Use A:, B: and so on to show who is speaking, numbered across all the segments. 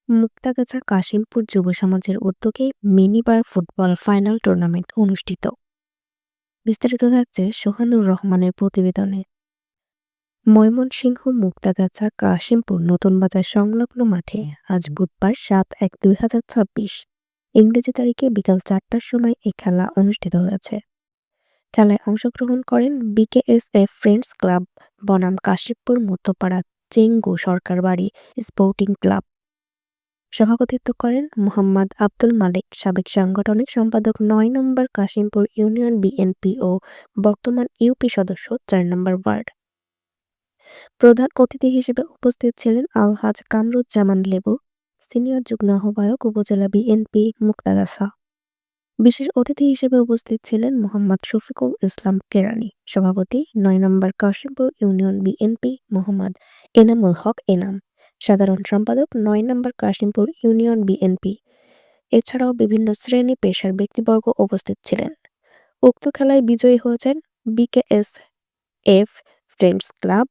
A: মুক্তাগাছা কাশিমপুর যুব সমাজের উদ্যোগে মিনিবার ফুটবল ফাইনাল টুর্নামেন্ট অনুষ্ঠিত। বিস্তারিত থাকছে সোহানুর রহমানের প্রতিবেদনে। ময়মনসিংহ মুক্তাগাছা কাশিমপুর নতুন বাজার সংলগ্ন মাঠে আজ বুধবার ৭/১/২০২৬ ইংরেজি তারিখে বিকাল ৪টার সময় এই খেলা অনুষ্ঠিত হয়েছে। খেলায় অংশগ্রহণ করেন বিকেএসএফ ফ্রেন্ডস ক্লাব বনাম কাশিমপুর মধ্যপাড়া চেঙ্গু সরকার বাড়ি স্পোর্টিং ক্লাব। সভাপতিত্ব করেন মোহাম্মদ আব্দুল মালেক, সাবেক সাংগঠনিক সম্পাদক ৯ নম্বর কাশিমপুর ইউনিয়ন বিএনপি ও বর্তমান ইউপি সদস্য ৪ নম্বর ওয়ার্ড। প্রধান অতিথি হিসেবে উপস্থিত ছিলেন আলহাজ কামরুজ্জামান লেবু, সিনিয়র যুগ্ম আহ্বায়ক উপজেলা বিএনপি মুক্তাগাছা। বিশেষ অতিথি হিসেবে উপস্থিত ছিলেন মোহাম্মদ শফিকুল ইসলাম কেরানী, সভাপতি ৯ নম্বর কাশিমপুর ইউনিয়ন বিএনপি মোহাম্মদ এনামুল হক এনাম, সাধারণ সম্পাদক ৯ নম্বর কাশিমপুর ইউনিয়ন বিএনপি। এছাড়াও বিভিন্ন শ্রেণী পেশার ব্যক্তিবর্গ উপস্থিত ছিলেন। উক্ত খেলায় বিজয়ী হয়েছেন বিকেএসএফ ফ্রেন্ডস ক্লাব,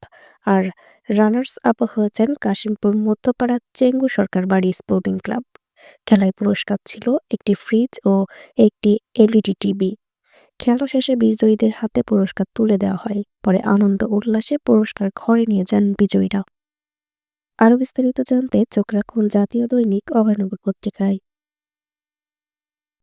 A: আর রানার্স আপ হয়েছেন কাশিমপুর মধ্যপাড়া চেঙ্গু সরকার বাড়ি স্পোর্টিং ক্লাব। খেলায় পুরস্কার ছিল একটি ফ্রিজ ও একটি এলইডি টিভি। খেলা শেষে বিজয়ীদের হাতে পুরস্কার তুলে দেওয়া হয়। পরে আনন্দ উল্লাসে পুরস্কার ঘরে নিয়ে যান বিজয়ীরা। আরও বিস্তারিত জানতে চোখ রাখুন জাতীয় দৈনিক অভয়নগর পত্রিকায়।